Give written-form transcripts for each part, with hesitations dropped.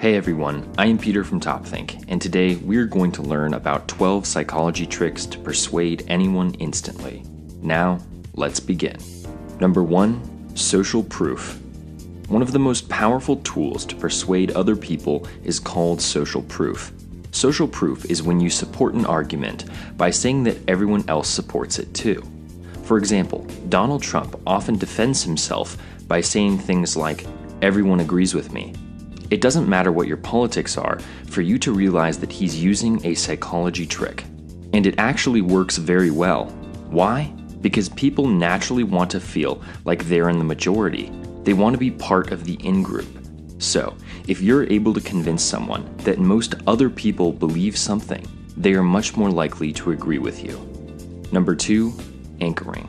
Hey everyone, I am Peter from TopThink, and today we're going to learn about 12 psychology tricks to persuade anyone instantly. Now, let's begin. Number 1, social proof. One of the most powerful tools to persuade other people is called social proof. Social proof is when you support an argument by saying that everyone else supports it too. For example, Donald Trump often defends himself by saying things like, "Everyone agrees with me." It doesn't matter what your politics are for you to realize that he's using a psychology trick. And it actually works very well. Why? Because people naturally want to feel like they're in the majority. They want to be part of the in-group. So, if you're able to convince someone that most other people believe something, they are much more likely to agree with you. Number 2, anchoring.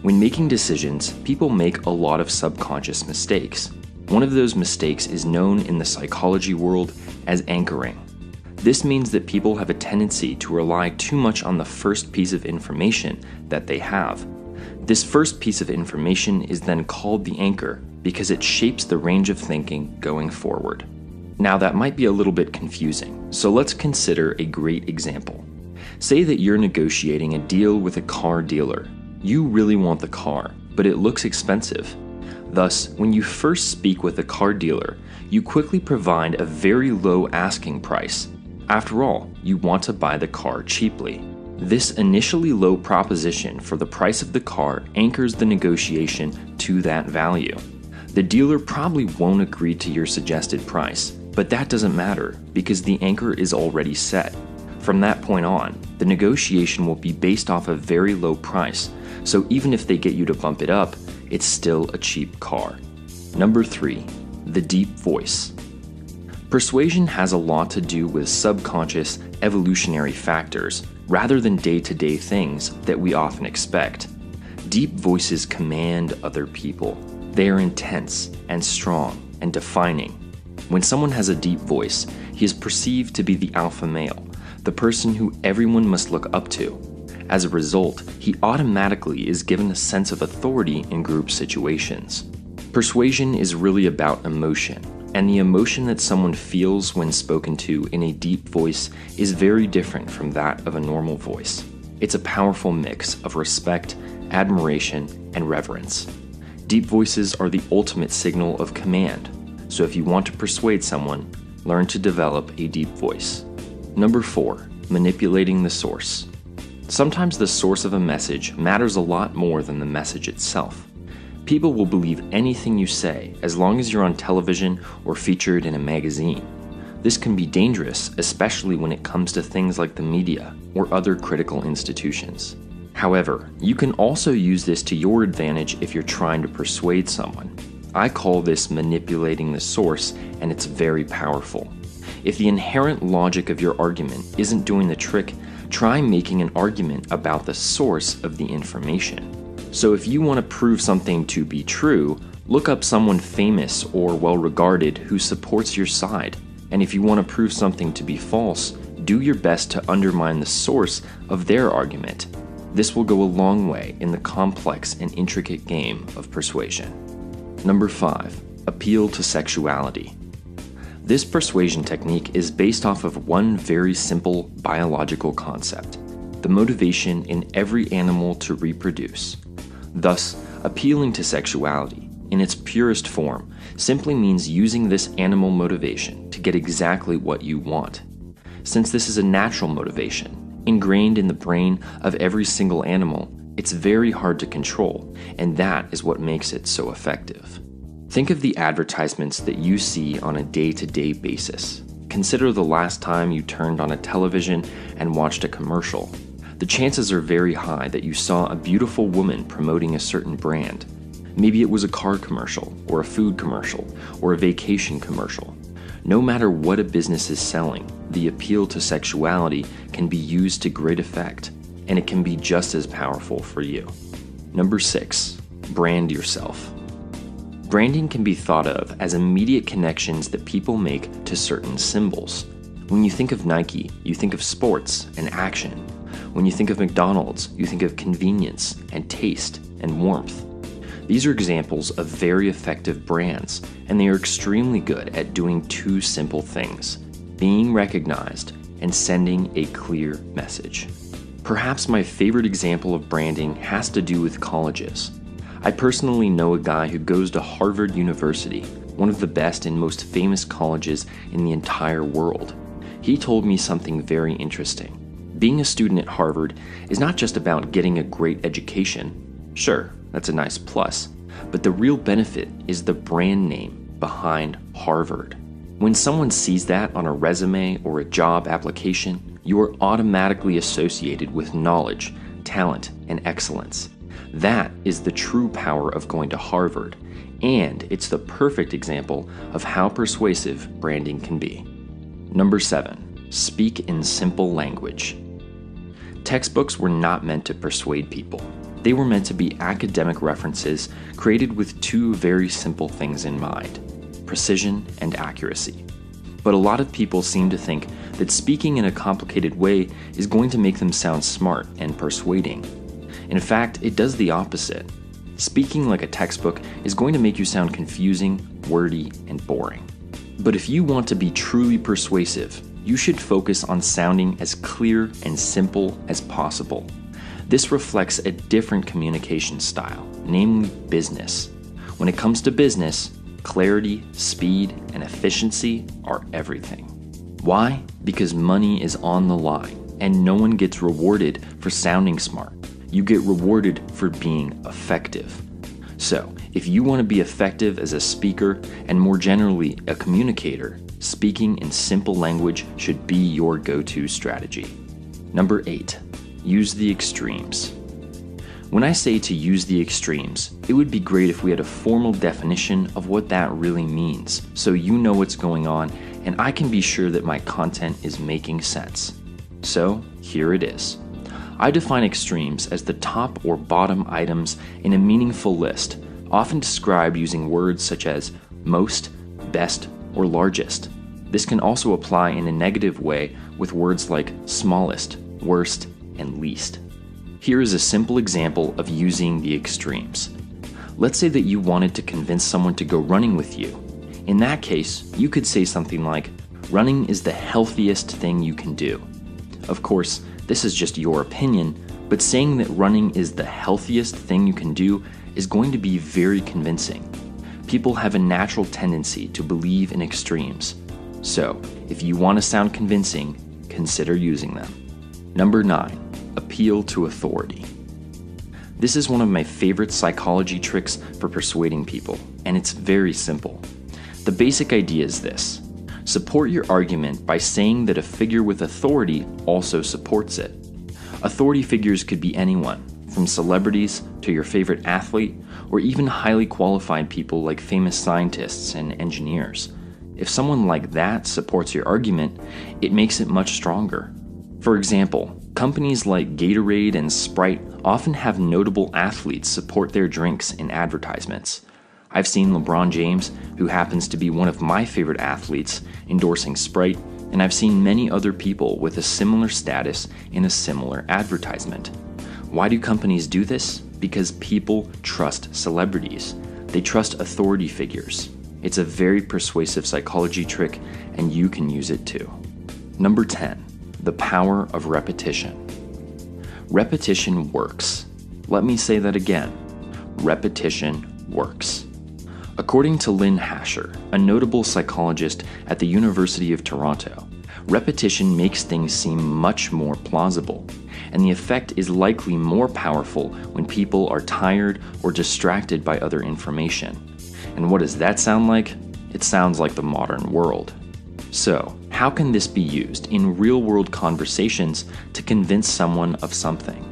When making decisions, people make a lot of subconscious mistakes. One of those mistakes is known in the psychology world as anchoring. This means that people have a tendency to rely too much on the first piece of information that they have. This first piece of information is then called the anchor because it shapes the range of thinking going forward. Now that might be a little bit confusing, so let's consider a great example. Say that you're negotiating a deal with a car dealer. You really want the car, but it looks expensive. Thus, when you first speak with a car dealer, you quickly provide a very low asking price. After all, you want to buy the car cheaply. This initially low proposition for the price of the car anchors the negotiation to that value. The dealer probably won't agree to your suggested price, but that doesn't matter because the anchor is already set. From that point on, the negotiation will be based off a very low price, so even if they get you to bump it up, it's still a cheap car. Number 3, the deep voice. Persuasion has a lot to do with subconscious, evolutionary factors rather than day-to-day things that we often expect. Deep voices command other people. They are intense and strong and defining. When someone has a deep voice, he is perceived to be the alpha male, the person who everyone must look up to. As a result, he automatically is given a sense of authority in group situations. Persuasion is really about emotion, and the emotion that someone feels when spoken to in a deep voice is very different from that of a normal voice. It's a powerful mix of respect, admiration, and reverence. Deep voices are the ultimate signal of command, so if you want to persuade someone, learn to develop a deep voice. Number 4, manipulating the source. Sometimes the source of a message matters a lot more than the message itself. People will believe anything you say as long as you're on television or featured in a magazine. This can be dangerous, especially when it comes to things like the media or other critical institutions. However, you can also use this to your advantage if you're trying to persuade someone. I call this manipulating the source, and it's very powerful. If the inherent logic of your argument isn't doing the trick, try making an argument about the source of the information. So if you want to prove something to be true, look up someone famous or well-regarded who supports your side. And if you want to prove something to be false, do your best to undermine the source of their argument. This will go a long way in the complex and intricate game of persuasion. Number 5, appeal to sexuality. This persuasion technique is based off of one very simple biological concept: the motivation in every animal to reproduce. Thus, appealing to sexuality, in its purest form, simply means using this animal motivation to get exactly what you want. Since this is a natural motivation, ingrained in the brain of every single animal, it's very hard to control, and that is what makes it so effective. Think of the advertisements that you see on a day-to-day basis. Consider the last time you turned on a television and watched a commercial. The chances are very high that you saw a beautiful woman promoting a certain brand. Maybe it was a car commercial, or a food commercial, or a vacation commercial. No matter what a business is selling, the appeal to sexuality can be used to great effect, and it can be just as powerful for you. Number 6, brand yourself. Branding can be thought of as immediate connections that people make to certain symbols. When you think of Nike, you think of sports and action. When you think of McDonald's, you think of convenience and taste and warmth. These are examples of very effective brands, and they are extremely good at doing two simple things: being recognized and sending a clear message. Perhaps my favorite example of branding has to do with colleges. I personally know a guy who goes to Harvard University, one of the best and most famous colleges in the entire world. He told me something very interesting. Being a student at Harvard is not just about getting a great education. Sure, that's a nice plus, but the real benefit is the brand name behind Harvard. When someone sees that on a resume or a job application, you are automatically associated with knowledge, talent, and excellence. That is the true power of going to Harvard, and it's the perfect example of how persuasive branding can be. Number 7, speak in simple language. Textbooks were not meant to persuade people. They were meant to be academic references created with two very simple things in mind: precision and accuracy. But a lot of people seem to think that speaking in a complicated way is going to make them sound smart and persuading. In fact, it does the opposite. Speaking like a textbook is going to make you sound confusing, wordy, and boring. But if you want to be truly persuasive, you should focus on sounding as clear and simple as possible. This reflects a different communication style, namely business. When it comes to business, clarity, speed, and efficiency are everything. Why? Because money is on the line, and no one gets rewarded for sounding smart. You get rewarded for being effective. So, if you want to be effective as a speaker and more generally a communicator, speaking in simple language should be your go-to strategy. Number 8, use the extremes. When I say to use the extremes, it would be great if we had a formal definition of what that really means, so you know what's going on and I can be sure that my content is making sense. So, here it is. I define extremes as the top or bottom items in a meaningful list, often described using words such as most, best, or largest. This can also apply in a negative way with words like smallest, worst, and least. Here is a simple example of using the extremes. Let's say that you wanted to convince someone to go running with you. In that case, you could say something like, running is the healthiest thing you can do. Of course, this is just your opinion, but saying that running is the healthiest thing you can do is going to be very convincing. People have a natural tendency to believe in extremes. So, if you want to sound convincing, consider using them. Number 9, appeal to authority. This is one of my favorite psychology tricks for persuading people, and it's very simple. The basic idea is this: support your argument by saying that a figure with authority also supports it. Authority figures could be anyone, from celebrities to your favorite athlete, or even highly qualified people like famous scientists and engineers. If someone like that supports your argument, it makes it much stronger. For example, companies like Gatorade and Sprite often have notable athletes support their drinks in advertisements. I've seen LeBron James, who happens to be one of my favorite athletes, endorsing Sprite, and I've seen many other people with a similar status in a similar advertisement. Why do companies do this? Because people trust celebrities. They trust authority figures. It's a very persuasive psychology trick, and you can use it too. Number 10, the power of repetition. Repetition works. Let me say that again. Repetition works. According to Lynn Hasher, a notable psychologist at the University of Toronto, repetition makes things seem much more plausible, and the effect is likely more powerful when people are tired or distracted by other information. And what does that sound like? It sounds like the modern world. So, how can this be used in real-world conversations to convince someone of something?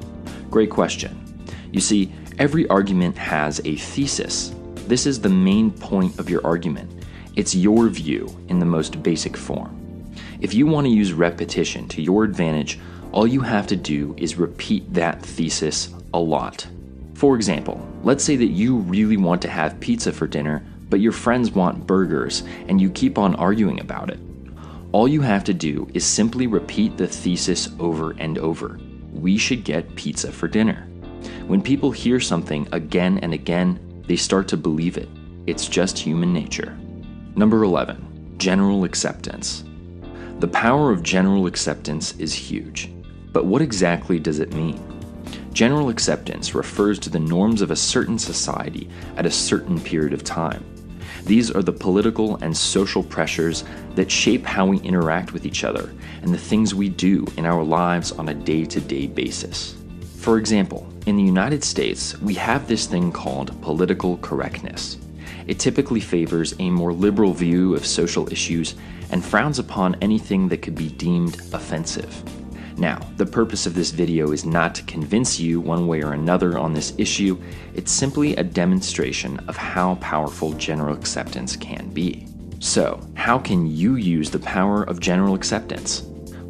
Great question. You see, every argument has a thesis. This is the main point of your argument. It's your view in the most basic form. If you want to use repetition to your advantage, all you have to do is repeat that thesis a lot. For example, let's say that you really want to have pizza for dinner, but your friends want burgers, and you keep on arguing about it. All you have to do is simply repeat the thesis over and over. We should get pizza for dinner. When people hear something again and again, They start to believe it. It's just human nature. Number 11, general acceptance. The power of general acceptance is huge. But what exactly does it mean? General acceptance refers to the norms of a certain society at a certain period of time. These are the political and social pressures that shape how we interact with each other and the things we do in our lives on a day-to-day basis. For example, in the United States, we have this thing called political correctness. It typically favors a more liberal view of social issues and frowns upon anything that could be deemed offensive. Now, the purpose of this video is not to convince you one way or another on this issue. It's simply a demonstration of how powerful general acceptance can be. So, how can you use the power of general acceptance?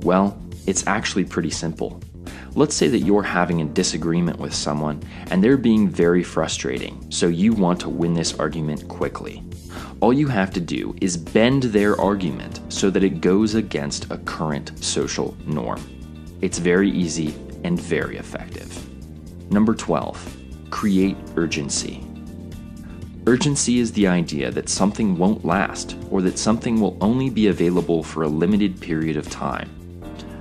Well, it's actually pretty simple. Let's say that you're having a disagreement with someone and they're being very frustrating, so you want to win this argument quickly. All you have to do is bend their argument so that it goes against a current social norm. It's very easy and very effective. Number 12, create urgency. Urgency is the idea that something won't last or that something will only be available for a limited period of time.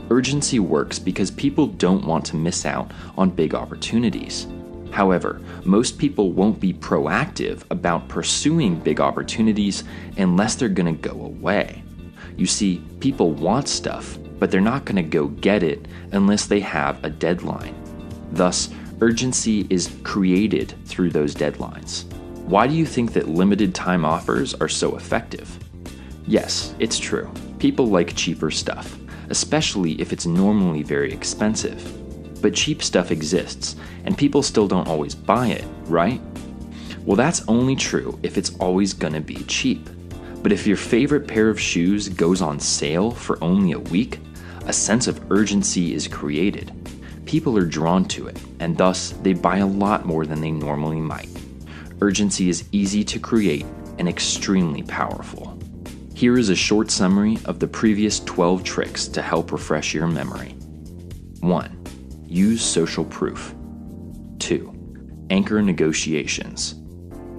Urgency works because people don't want to miss out on big opportunities. However, most people won't be proactive about pursuing big opportunities unless they're going to go away. You see, people want stuff, but they're not going to go get it unless they have a deadline. Thus, urgency is created through those deadlines. Why do you think that limited time offers are so effective? Yes, it's true. People like cheaper stuff, especially if it's normally very expensive. But cheap stuff exists, and people still don't always buy it, right? Well, that's only true if it's always going to be cheap. But if your favorite pair of shoes goes on sale for only a week, a sense of urgency is created. People are drawn to it, and thus they buy a lot more than they normally might. Urgency is easy to create and extremely powerful. Here is a short summary of the previous 12 tricks to help refresh your memory. 1. Use social proof. 2. Anchor negotiations.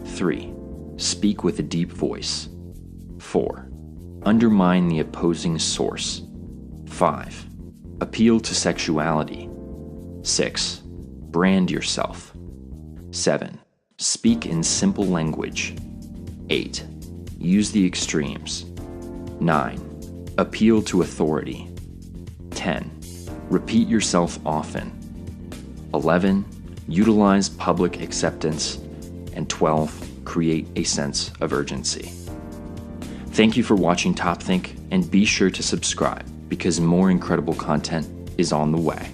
3. Speak with a deep voice. 4. Undermine the opposing source. 5. Appeal to sexuality. 6. Brand yourself. 7. Speak in simple language. 8. Use the extremes. 9. Appeal to authority. 10. Repeat yourself often. 11. Utilize public acceptance. And 12. Create a sense of urgency. Thank you for watching TopThink, and be sure to subscribe because more incredible content is on the way.